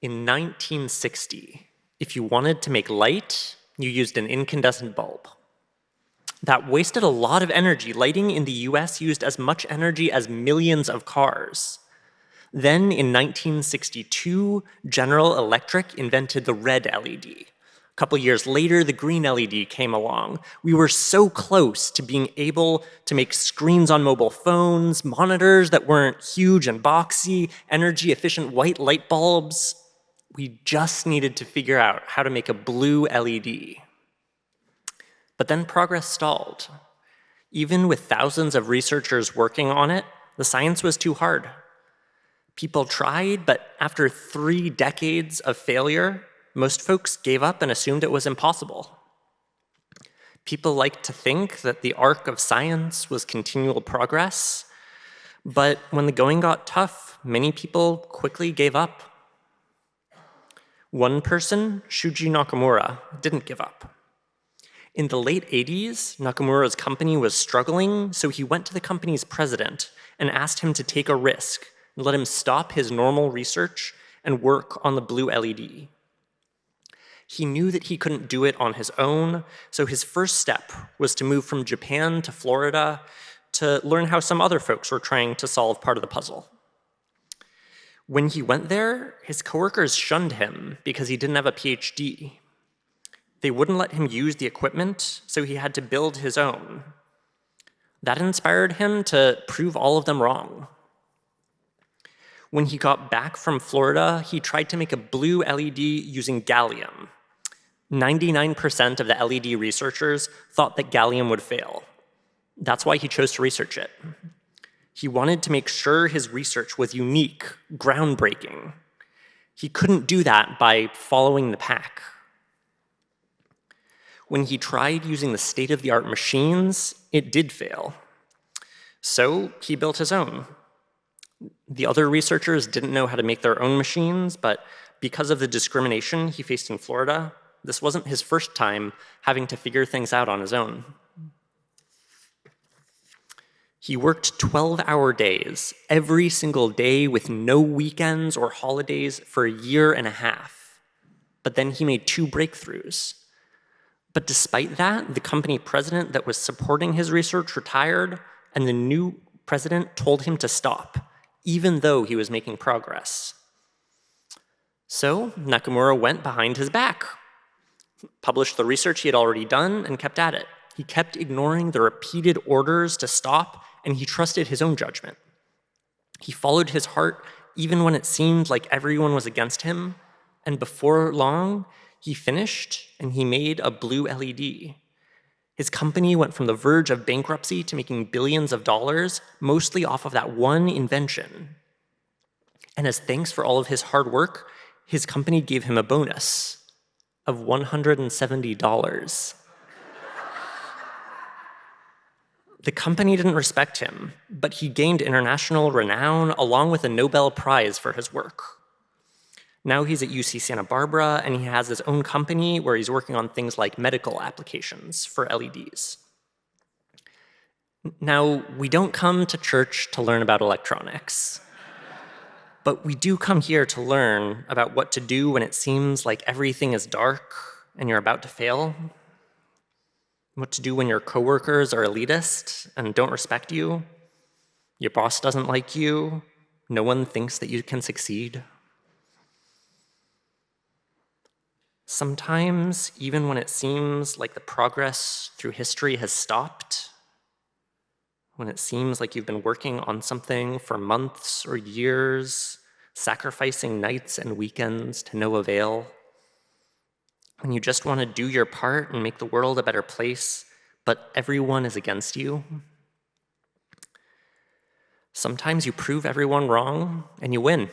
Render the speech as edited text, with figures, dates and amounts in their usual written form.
In 1960, if you wanted to make light, you used an incandescent bulb. That wasted a lot of energy. Lighting in the US used as much energy as millions of cars. Then in 1962, General Electric invented the red LED. A couple years later, the green LED came along. We were so close to being able to make screens on mobile phones, monitors that weren't huge and boxy, energy-efficient white light bulbs. We just needed to figure out how to make a blue LED. But then progress stalled. Even with thousands of researchers working on it, the science was too hard. People tried, but after 3 decades of failure, most folks gave up and assumed it was impossible. People like to think that the arc of science was continual progress, but when the going got tough, many people quickly gave up. One person, Shuji Nakamura, didn't give up. In the late 80s, Nakamura's company was struggling, so he went to the company's president and asked him to take a risk and let him stop his normal research and work on the blue LED. He knew that he couldn't do it on his own, so his first step was to move from Japan to Florida to learn how some other folks were trying to solve part of the puzzle. When he went there, his coworkers shunned him because he didn't have a PhD. They wouldn't let him use the equipment, so he had to build his own. That inspired him to prove all of them wrong. When he got back from Florida, he tried to make a blue LED using gallium. 99% of the LED researchers thought that gallium would fail. That's why he chose to research it. He wanted to make sure his research was unique, groundbreaking. He couldn't do that by following the pack. When he tried using the state-of-the-art machines, it did fail. So he built his own. The other researchers didn't know how to make their own machines, but because of the discrimination he faced in Florida, this wasn't his first time having to figure things out on his own. He worked 12-hour days, every single day with no weekends or holidays for 1.5 years. But then he made 2 breakthroughs. But despite that, the company president that was supporting his research retired, and the new president told him to stop, even though he was making progress. So Nakamura went behind his back, published the research he had already done, and kept at it. He kept ignoring the repeated orders to stop, and he trusted his own judgment. He followed his heart even when it seemed like everyone was against him, and before long, he finished and he made a blue LED. His company went from the verge of bankruptcy to making billions of dollars, mostly off of that one invention. And as thanks for all of his hard work, his company gave him a bonus of $170. The company didn't respect him, but he gained international renown along with a Nobel Prize for his work. Now he's at UC Santa Barbara, and he has his own company where he's working on things like medical applications for LEDs. Now, we don't come to church to learn about electronics, but we do come here to learn about what to do when it seems like everything is dark and you're about to fail. What to do when your coworkers are elitist and don't respect you, your boss doesn't like you, no one thinks that you can succeed. Sometimes, even when it seems like the progress through history has stopped, when it seems like you've been working on something for months or years, sacrificing nights and weekends to no avail, when you just want to do your part and make the world a better place, but everyone is against you. Sometimes you prove everyone wrong and you win.